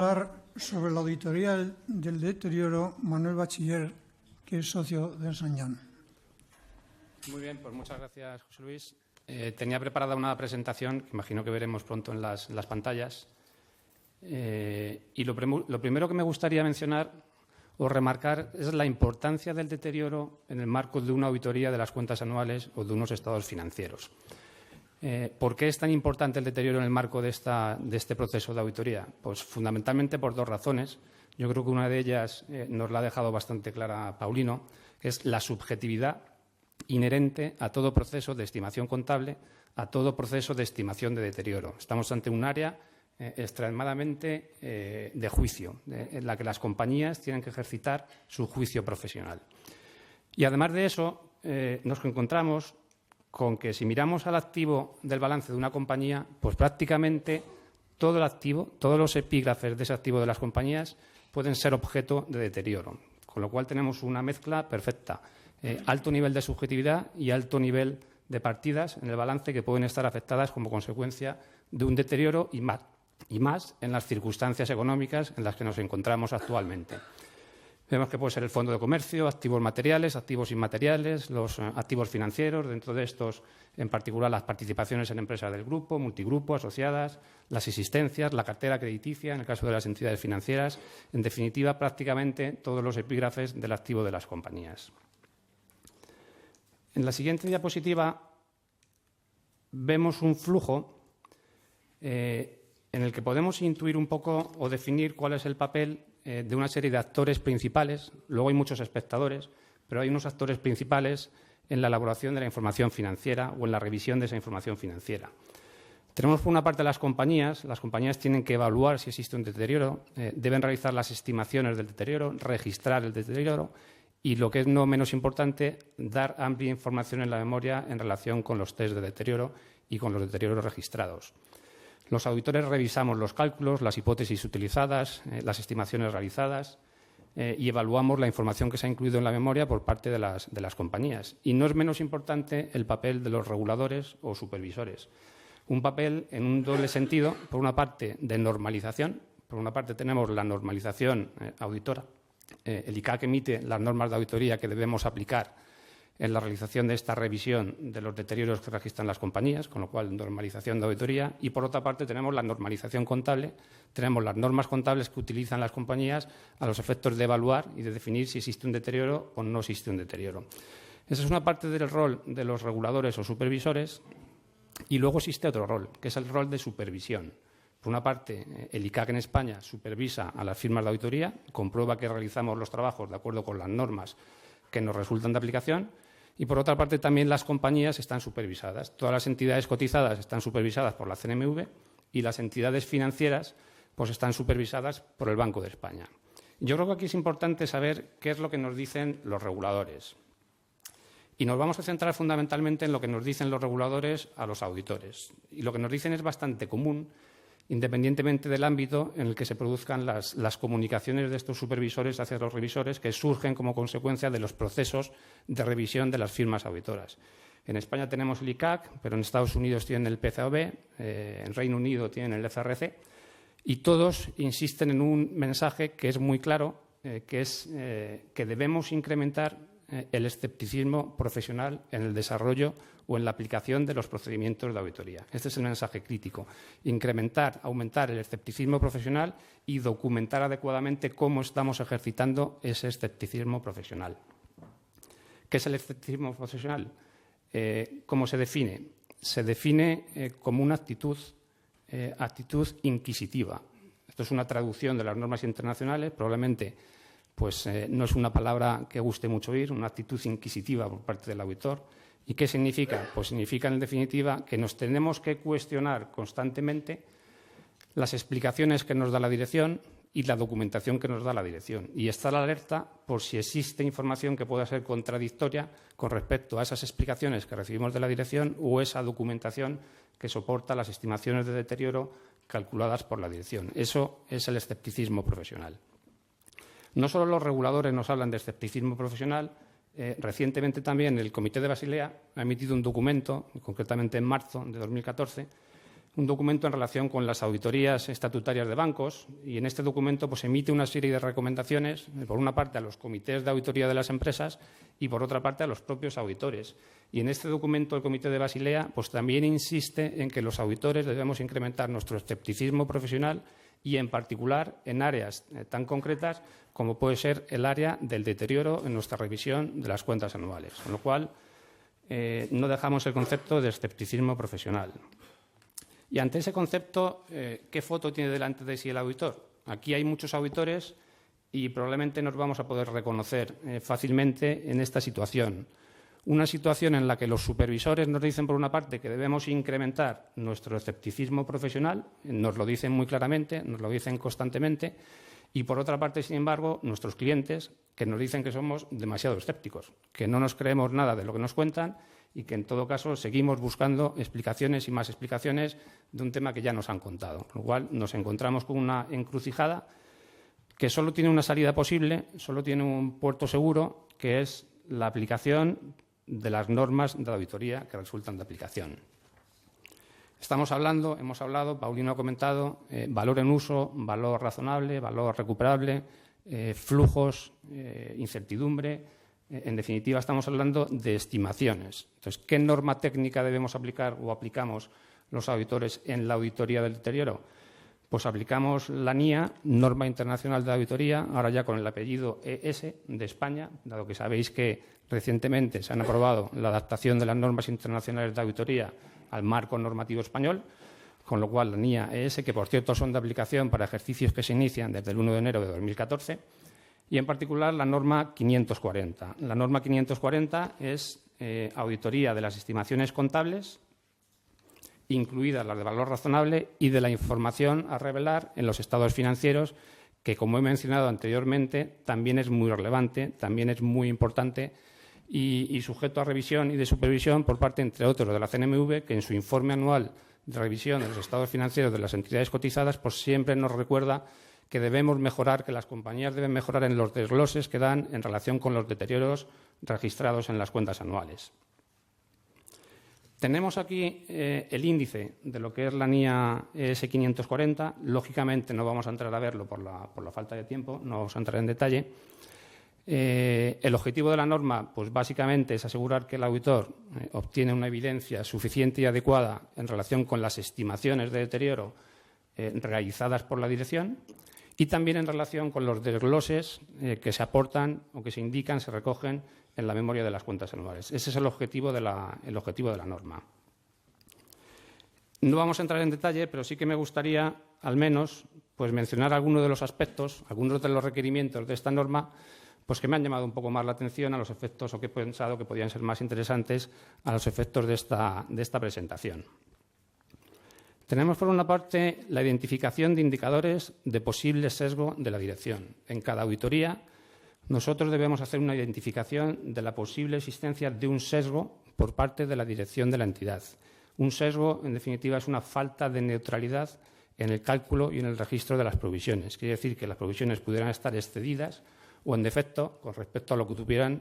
Hablar sobre la auditoría del deterioro Manuel Bachiller, que es socio de Ensañán. Muy bien, pues muchas gracias, José Luis. Tenía preparada una presentación que imagino que veremos pronto en las pantallas. Y lo primero que me gustaría mencionar o remarcar es la importancia del deterioro en el marco de una auditoría de las cuentas anuales o de unos estados financieros. ¿Por qué es tan importante el deterioro en el marco de este proceso de auditoría? Pues fundamentalmente por dos razones. Yo creo que una de ellas nos la ha dejado bastante clara Paulino, que es la subjetividad inherente a todo proceso de estimación contable, a todo proceso de estimación de deterioro. Estamos ante un área extremadamente de juicio, en la que las compañías tienen que ejercitar su juicio profesional. Y además de eso, nos encontramos con que si miramos al activo del balance de una compañía, pues prácticamente todo el activo, todos los epígrafes de ese activo de las compañías pueden ser objeto de deterioro, con lo cual tenemos una mezcla perfecta, alto nivel de subjetividad y alto nivel de partidas en el balance que pueden estar afectadas como consecuencia de un deterioro y más en las circunstancias económicas en las que nos encontramos actualmente. Vemos que puede ser el fondo de comercio, activos materiales, activos inmateriales, los activos financieros, dentro de estos, en particular, las participaciones en empresas del grupo, multigrupo, asociadas, las existencias, la cartera crediticia, en el caso de las entidades financieras, en definitiva, prácticamente todos los epígrafes del activo de las compañías. En la siguiente diapositiva vemos un flujo en el que podemos intuir un poco o definir cuál es el papel de una serie de actores principales. Luego hay muchos espectadores, pero hay unos actores principales en la elaboración de la información financiera o en la revisión de esa información financiera. Tenemos, por una parte, las compañías. Las compañías tienen que evaluar si existe un deterioro, deben realizar las estimaciones del deterioro, registrar el deterioro y, lo que es no menos importante, dar amplia información en la memoria en relación con los test de deterioro y con los deterioros registrados. Los auditores revisamos los cálculos, las hipótesis utilizadas, las estimaciones realizadas y evaluamos la información que se ha incluido en la memoria por parte de las compañías. Y no es menos importante el papel de los reguladores o supervisores. Un papel en un doble sentido, por una parte de normalización. Por una parte tenemos la normalización auditora. El ICAC emite las normas de auditoría que debemos aplicar en la realización de esta revisión de los deterioros que registran las compañías, con lo cual normalización de auditoría. Y, por otra parte, tenemos la normalización contable, tenemos las normas contables que utilizan las compañías a los efectos de evaluar y de definir si existe un deterioro o no existe un deterioro. Esa es una parte del rol de los reguladores o supervisores. Y luego existe otro rol, que es el rol de supervisión. Por una parte, el ICAC en España supervisa a las firmas de auditoría, comprueba que realizamos los trabajos de acuerdo con las normas que nos resultan de aplicación. Y, por otra parte, también las compañías están supervisadas. Todas las entidades cotizadas están supervisadas por la CNMV y las entidades financieras pues, están supervisadas por el Banco de España. Yo creo que aquí es importante saber qué es lo que nos dicen los reguladores. Y nos vamos a centrar fundamentalmente en lo que nos dicen los reguladores a los auditores. Y lo que nos dicen es bastante común, independientemente del ámbito en el que se produzcan las comunicaciones de estos supervisores hacia los revisores, que surgen como consecuencia de los procesos de revisión de las firmas auditoras. En España tenemos el ICAC, pero en Estados Unidos tienen el PCAOB, en Reino Unido tienen el FRC, y todos insisten en un mensaje que es muy claro, que es que debemos incrementar el escepticismo profesional en el desarrollo o en la aplicación de los procedimientos de auditoría. Este es el mensaje crítico. Aumentar el escepticismo profesional y documentar adecuadamente cómo estamos ejercitando ese escepticismo profesional. ¿Qué es el escepticismo profesional? ¿Cómo se define? Se define como una actitud inquisitiva. Esto es una traducción de las normas internacionales, probablemente no es una palabra que guste mucho oír, una actitud inquisitiva por parte del auditor. ¿Y qué significa? Pues significa, en definitiva, que nos tenemos que cuestionar constantemente las explicaciones que nos da la dirección y la documentación que nos da la dirección. Y estar alerta por si existe información que pueda ser contradictoria con respecto a esas explicaciones que recibimos de la dirección o esa documentación que soporta las estimaciones de deterioro calculadas por la dirección. Eso es el escepticismo profesional. No solo los reguladores nos hablan de escepticismo profesional, recientemente también el Comité de Basilea ha emitido un documento, concretamente en marzo de 2014, un documento en relación con las auditorías estatutarias de bancos, y en este documento pues, emite una serie de recomendaciones, por una parte a los comités de auditoría de las empresas y por otra parte a los propios auditores. Y en este documento el Comité de Basilea pues, también insiste en que los auditores debemos incrementar nuestro escepticismo profesional y, en particular, en áreas tan concretas como puede ser el área del deterioro en nuestra revisión de las cuentas anuales. Con lo cual, no dejamos el concepto de escepticismo profesional. Y ante ese concepto, ¿qué foto tiene delante de sí el auditor? Aquí hay muchos auditores y probablemente nos vamos a poder reconocer fácilmente en esta situación. Una situación en la que los supervisores nos dicen, por una parte, que debemos incrementar nuestro escepticismo profesional, nos lo dicen muy claramente, nos lo dicen constantemente, y por otra parte, sin embargo, nuestros clientes, que nos dicen que somos demasiado escépticos, que no nos creemos nada de lo que nos cuentan y que, en todo caso, seguimos buscando explicaciones y más explicaciones de un tema que ya nos han contado. Con lo cual, nos encontramos con una encrucijada que solo tiene una salida posible, solo tiene un puerto seguro, que es la aplicación de las normas de auditoría que resultan de aplicación. Hemos hablado, Paulino ha comentado, valor en uso, valor razonable, valor recuperable, flujos, incertidumbre. En definitiva, estamos hablando de estimaciones. Entonces, ¿qué norma técnica debemos aplicar o aplicamos los auditores en la auditoría del deterioro? Pues aplicamos la NIA, Norma Internacional de Auditoría, ahora ya con el apellido ES de España, dado que sabéis que recientemente se han aprobado la adaptación de las normas internacionales de auditoría al marco normativo español, con lo cual la NIA ES, que por cierto son de aplicación para ejercicios que se inician desde el 1 de enero de 2014, y en particular la norma 540. La norma 540 es auditoría de las estimaciones contables, incluidas las de valor razonable y de la información a revelar en los estados financieros, que, como he mencionado anteriormente, también es muy relevante, también es muy importante y sujeto a revisión y de supervisión por parte, entre otros, de la CNMV, que en su informe anual de revisión de los estados financieros de las entidades cotizadas pues siempre nos recuerda que debemos mejorar, que las compañías deben mejorar en los desgloses que dan en relación con los deterioros registrados en las cuentas anuales. Tenemos aquí el índice de lo que es la NIA ES 540. Lógicamente no vamos a entrar a verlo por la falta de tiempo, no vamos a entrar en detalle. El objetivo de la norma, pues básicamente es asegurar que el auditor obtiene una evidencia suficiente y adecuada en relación con las estimaciones de deterioro realizadas por la dirección y también en relación con los desgloses que se aportan o que se indican, se recogen en la memoria de las cuentas anuales. Ese es el objetivo de la norma. No vamos a entrar en detalle, pero sí que me gustaría, al menos, pues mencionar algunos de los aspectos, algunos de los requerimientos de esta norma, pues que me han llamado un poco más la atención a los efectos o que he pensado que podían ser más interesantes a los efectos de esta presentación. Tenemos, por una parte, la identificación de indicadores de posible sesgo de la dirección. En cada auditoría, nosotros debemos hacer una identificación de la posible existencia de un sesgo por parte de la dirección de la entidad. Un sesgo, en definitiva, es una falta de neutralidad en el cálculo y en el registro de las provisiones. Quiere decir que las provisiones pudieran estar excedidas o en defecto con respecto a lo que tuvieran,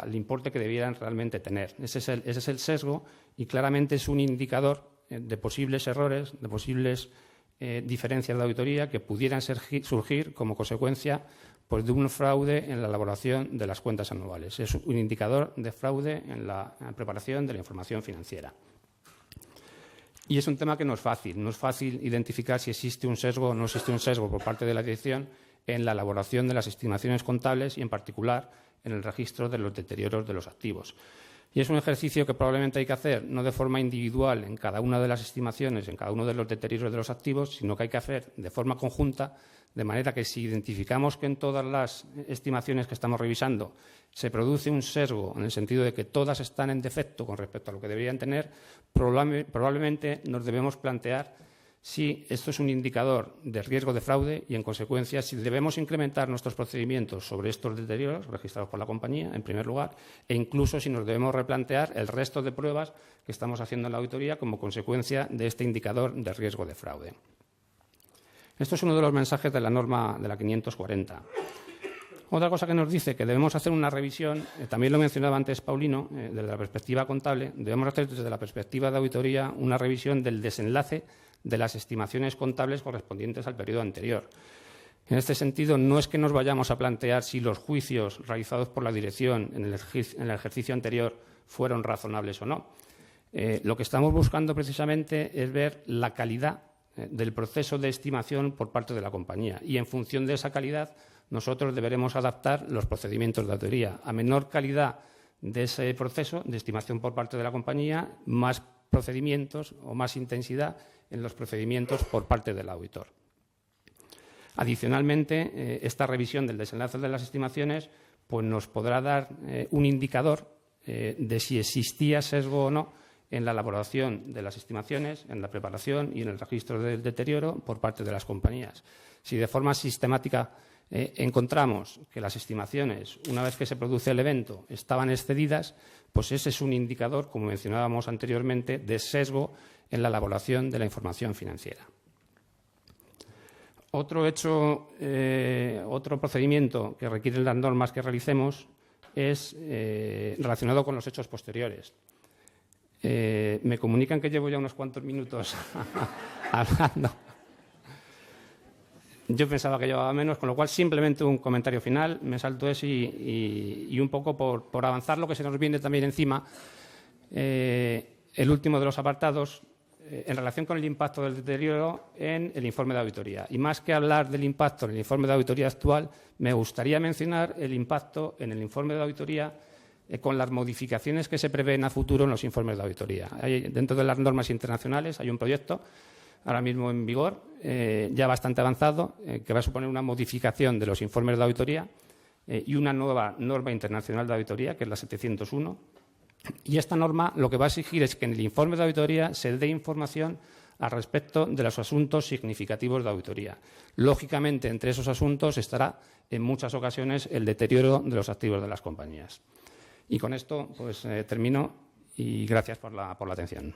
al importe que debieran realmente tener. Ese es el sesgo y claramente es un indicador de posibles errores, de posibles diferencias de auditoría que pudieran surgir como consecuencia pues, de un fraude en la elaboración de las cuentas anuales. Es un indicador de fraude en la preparación de la información financiera. Y es un tema que no es fácil identificar si existe un sesgo o no existe un sesgo por parte de la dirección en la elaboración de las estimaciones contables y, en particular, en el registro de los deterioros de los activos. Y es un ejercicio que probablemente hay que hacer no de forma individual en cada una de las estimaciones, en cada uno de los deterioros de los activos, sino que hay que hacer de forma conjunta, de manera que si identificamos que en todas las estimaciones que estamos revisando se produce un sesgo en el sentido de que todas están en defecto con respecto a lo que deberían tener, probablemente nos debemos plantear si esto es un indicador de riesgo de fraude y, en consecuencia, si debemos incrementar nuestros procedimientos sobre estos deterioros registrados por la compañía, en primer lugar, e incluso si nos debemos replantear el resto de pruebas que estamos haciendo en la auditoría como consecuencia de este indicador de riesgo de fraude. Esto es uno de los mensajes de la norma de la 540. Otra cosa que nos dice que debemos hacer una revisión, también lo mencionaba antes Paulino, desde la perspectiva contable, debemos hacer desde la perspectiva de auditoría una revisión del desenlace de las estimaciones contables correspondientes al periodo anterior. En este sentido, no es que nos vayamos a plantear si los juicios realizados por la dirección en el ejercicio anterior fueron razonables o no. Lo que estamos buscando precisamente es ver la calidad del proceso de estimación por parte de la compañía y, en función de esa calidad, nosotros deberemos adaptar los procedimientos de auditoría. A menor calidad de ese proceso de estimación por parte de la compañía, más procedimientos o más intensidad en los procedimientos por parte del auditor. Adicionalmente, esta revisión del desenlace de las estimaciones pues nos podrá dar un indicador de si existía sesgo o no en la elaboración de las estimaciones, en la preparación y en el registro del deterioro por parte de las compañías. Si de forma sistemática encontramos que las estimaciones, una vez que se produce el evento, estaban excedidas, pues ese es un indicador, como mencionábamos anteriormente, de sesgo en la elaboración de la información financiera. Otro procedimiento que requieren las normas que realicemos es relacionado con los hechos posteriores. Me comunican que llevo ya unos cuantos minutos hablando. Yo pensaba que llevaba menos, con lo cual simplemente un comentario final. Me salto ese y un poco por avanzar lo que se nos viene también encima. El último de los apartados, en relación con el impacto del deterioro en el informe de auditoría. Y más que hablar del impacto en el informe de auditoría actual, me gustaría mencionar el impacto en el informe de auditoría con las modificaciones que se prevén a futuro en los informes de auditoría. Dentro de las normas internacionales hay un proyecto ahora mismo en vigor, ya bastante avanzado, que va a suponer una modificación de los informes de auditoría y una nueva norma internacional de auditoría, que es la 701. Y esta norma lo que va a exigir es que en el informe de auditoría se dé información al respecto de los asuntos significativos de auditoría. Lógicamente, entre esos asuntos estará en muchas ocasiones el deterioro de los activos de las compañías. Y con esto pues termino y gracias por la atención.